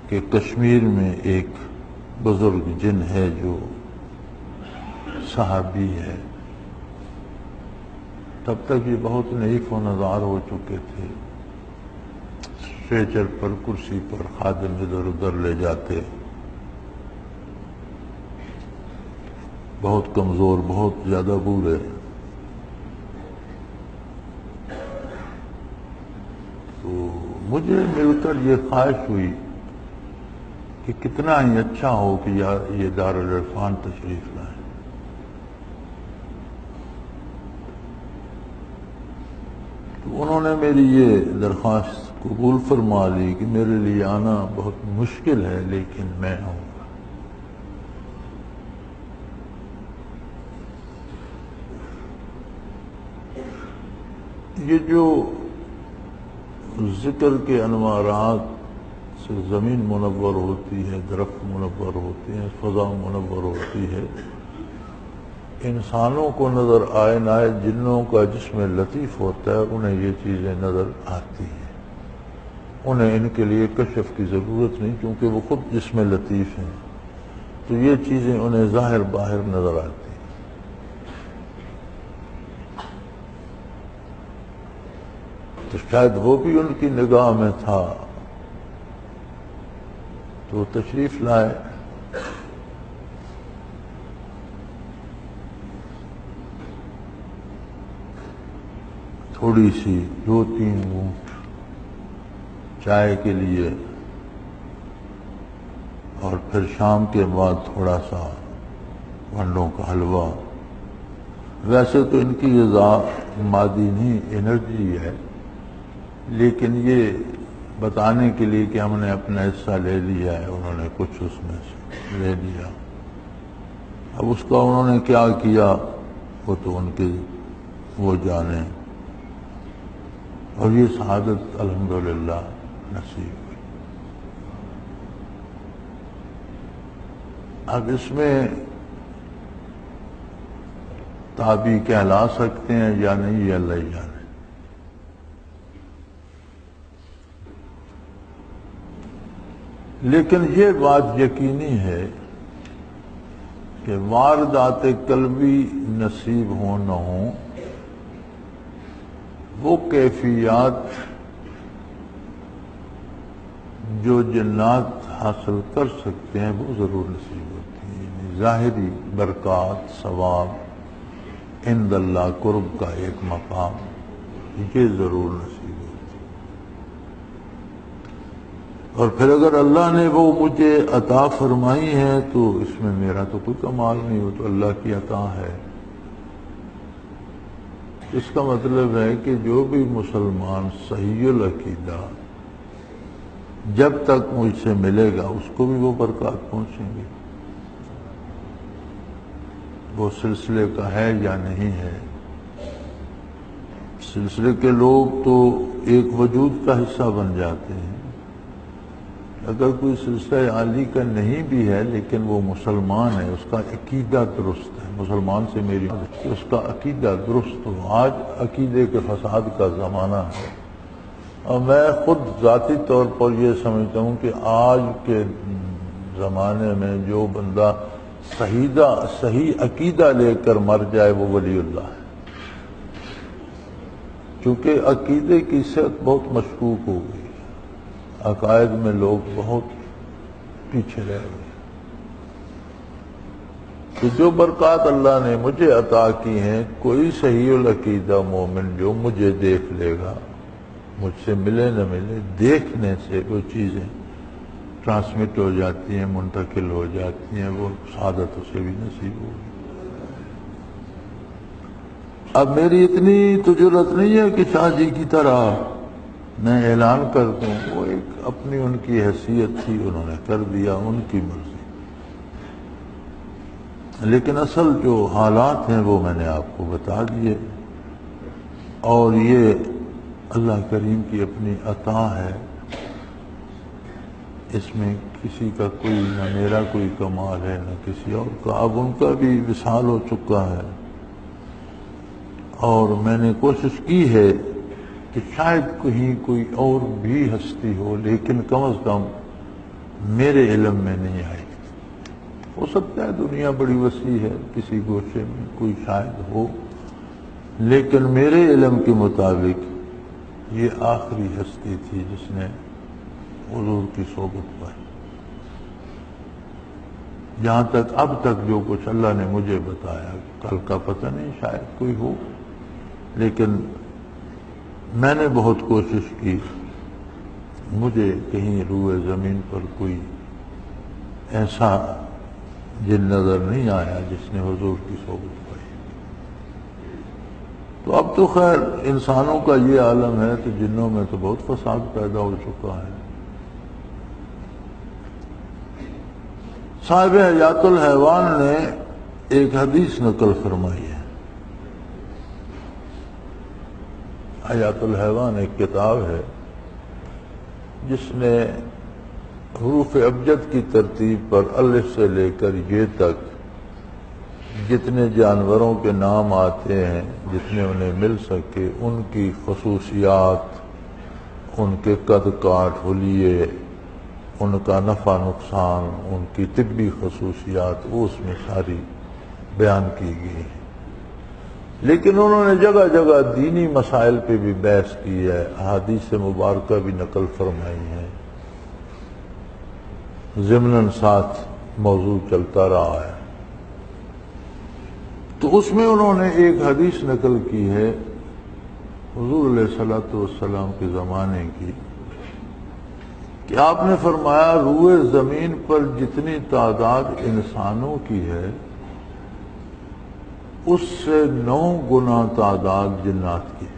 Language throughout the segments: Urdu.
کہ کشمیر میں ایک بزرگ جن ہے جو صحابی ہے، تب تک یہ بہت نعیف و نزار ہو چکے تھے، اسٹریچر پر کرسی پر خادم ادھر ادھر لے جاتے، بہت کمزور، بہت زیادہ بوڑھے۔ تو مجھے مل کر یہ خواہش ہوئی کہ کتنا ہی اچھا ہو کہ یہ دارالعرفان تشریف لائیں۔ تو انہوں نے میری یہ درخواست قبول فرما لی کہ میرے لیے آنا بہت مشکل ہے لیکن میں آؤں گا۔ یہ جو ذکر کے انوارات سے زمین منور ہوتی ہے، درخت منور ہوتے ہیں، فضا منور ہوتی ہے، انسانوں کو نظر آئے نہ آئے، جنوں کا جسم لطیف ہوتا ہے انہیں یہ چیزیں نظر آتی ہیں، انہیں ان کے لیے کشف کی ضرورت نہیں کیونکہ وہ خود جسم لطیف ہیں، تو یہ چیزیں انہیں ظاہر باہر نظر آتی ہیں۔ تو شاید وہ بھی ان کی نگاہ میں تھا، تو تشریف لائے۔ تھوڑی سی 2-3 گھونٹ چائے کے لیے، اور پھر شام کے بعد تھوڑا سا ونڈوں کا حلوہ۔ ویسے تو ان کی غذا مادی نہیں، انرجی ہے، لیکن یہ بتانے کے لیے کہ ہم نے اپنا حصہ لے لیا ہے، انہوں نے کچھ اس میں سے لے لیا۔ اب اس کا انہوں نے کیا کیا وہ تو ان کے وہ جانے، اور یہ سعادت الحمدللہ نصیب ہوئی۔ اب اس میں تابع کہلا سکتے ہیں یا نہیں، یہ اللہ ہی جانے۔ لیکن یہ بات یقینی ہے کہ واردات قلبی نصیب ہوں نہ ہوں، وہ کیفیات جو جنات حاصل کر سکتے ہیں وہ ضرور نصیب ہوتی ہیں، یعنی ظاہری برکات، ثواب، عند اللہ قرب کا ایک مقام، یہ ضرور نصیب ہوتی ہے۔ اور پھر اگر اللہ نے وہ مجھے عطا فرمائی ہے تو اس میں میرا تو کوئی کمال نہیں، ہو تو اللہ کی عطا ہے۔ اس کا مطلب ہے کہ جو بھی مسلمان صحیح العقیدہ جب تک مجھ سے ملے گا اس کو بھی وہ برکات پہنچیں گے، وہ سلسلے کا ہے یا نہیں ہے۔ سلسلے کے لوگ تو ایک وجود کا حصہ بن جاتے ہیں، اگر کوئی سلسلہ عالی کا نہیں بھی ہے لیکن وہ مسلمان ہے، اس کا عقیدہ درست ہے، مسلمان سے میری اس کا عقیدہ درست ہو۔ آج عقیدے کے فساد کا زمانہ ہے، اور میں خود ذاتی طور پر یہ سمجھتا ہوں کہ آج کے زمانے میں جو بندہ صحیح عقیدہ لے کر مر جائے وہ ولی اللہ ہے، کیونکہ عقیدے کی صحت بہت مشکوک ہو گئی، عقائد میں لوگ بہت پیچھے رہ گئے۔ کہ جو برکات اللہ نے مجھے عطا کی ہیں، کوئی صحیح العقیدہ مومن جو مجھے دیکھ لے گا، مجھ سے ملے نہ ملے، دیکھنے سے وہ چیزیں ٹرانسمٹ ہو جاتی ہیں، منتقل ہو جاتی ہیں، وہ سعادت اسے بھی نصیب ہوگی۔ اب میری اتنی تو جرأت نہیں ہے کہ شاہ جی کی طرح میں اعلان کر دوں، وہ ایک اپنی ان کی حیثیت تھی، انہوں نے کر دیا، ان کی مرضی۔ لیکن اصل جو حالات ہیں وہ میں نے آپ کو بتا دیے، اور یہ اللہ کریم کی اپنی عطا ہے، اس میں کسی کا کوئی نہ میرا کوئی کمال ہے نہ کسی اور کا۔ اب ان کا بھی وصال ہو چکا ہے، اور میں نے کوشش کی ہے کہ شاید کہیں کوئی اور بھی ہستی ہو، لیکن کم از کم میرے علم میں نہیں آئی۔ ہو سکتا ہے دنیا بڑی وسیع ہے، کسی گوشے میں کوئی شاید ہو، لیکن میرے علم کے مطابق یہ آخری ہستی تھی جس نے حضور کی صحبت پائی۔ جہاں تک اب تک جو کچھ اللہ نے مجھے بتایا، کل کا پتہ نہیں شاید کوئی ہو، لیکن میں نے بہت کوشش کی، مجھے کہیں روئے زمین پر کوئی ایسا جن نظر نہیں آیا جس نے حضور کی صحبت پائی۔ تو اب تو خیر انسانوں کا یہ عالم ہے تو جنوں میں تو بہت فساد پیدا ہو چکا ہے۔ صاحب حیات الحیوان نے ایک حدیث نقل فرمائی ہے۔ حیات الحیوان ایک کتاب ہے جس نے حروف ابجد کی ترتیب پر الف سے لے کر یہ تک جتنے جانوروں کے نام آتے ہیں، جتنے انہیں مل سکے، ان کی خصوصیات، ان کے قد کاٹ حلیے، ان کا نفع نقصان، ان کی طبی خصوصیات، وہ اس میں ساری بیان کی گئی ہیں۔ لیکن انہوں نے جگہ جگہ دینی مسائل پہ بھی بحث کی ہے، احادیث مبارکہ بھی نقل فرمائی ہیں، ضمناً ساتھ موضوع چلتا رہا ہے۔ تو اس میں انہوں نے ایک حدیث نقل کی ہے حضور علیہ الصلوۃ والسلام کے زمانے کی، کہ آپ نے فرمایا روئے زمین پر جتنی تعداد انسانوں کی ہے اس سے 9 گنا تعداد جنات کی ہے،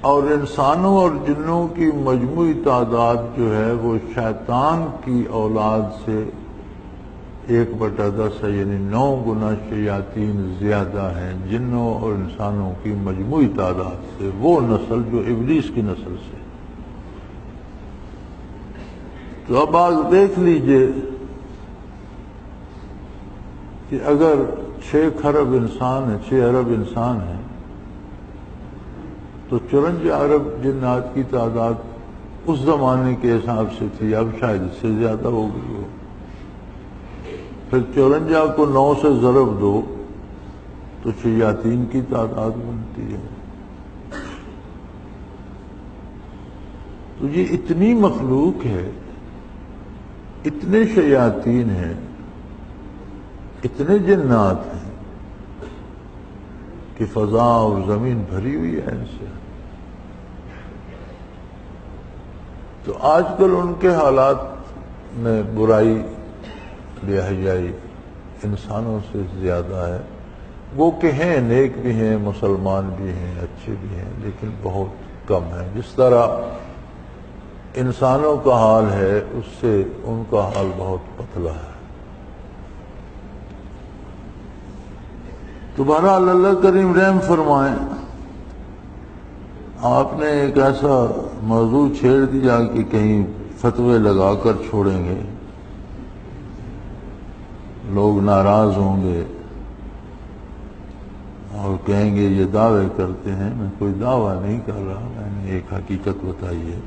اور انسانوں اور جنوں کی مجموعی تعداد جو ہے وہ شیطان کی اولاد سے 1/10 ہے، یعنی 9 گنا شیاطین زیادہ ہیں جنوں اور انسانوں کی مجموعی تعداد سے، وہ نسل جو ابلیس کی نسل سے۔ تو اب آپ دیکھ لیجئے کہ اگر 6 خرب انسان ہیں، 6 ارب انسان ہیں، تو 54 ارب جنات کی تعداد اس زمانے کے حساب سے تھی، اب شاید اس سے زیادہ ہو گئی ہو۔ پھر 54 کو 9 سے ضرب دو تو شیاطین کی تعداد بنتی ہے۔ تو یہ اتنی مخلوق ہے، اتنے شیاطین ہیں، اتنے جنات ہیں کہ فضا اور زمین بھری ہوئی ہے ان سے۔ تو آج کل ان کے حالات میں برائی، بے حیائی انسانوں سے زیادہ ہے۔ وہ کہ ہیں، نیک بھی ہیں، مسلمان بھی ہیں، اچھے بھی ہیں، لیکن بہت کم ہیں۔ جس طرح انسانوں کا حال ہے اس سے ان کا حال بہت پتلا ہے۔ تو بہرحال اللہ کریم رحم فرمائیں، آپ نے ایک ایسا موضوع چھیڑ دیا کہ کہیں فتوے لگا کر چھوڑیں گے، لوگ ناراض ہوں گے اور کہیں گے یہ دعوے کرتے ہیں۔ میں کوئی دعویٰ نہیں کر رہا، میں نے ایک حقیقت بتائی ہے۔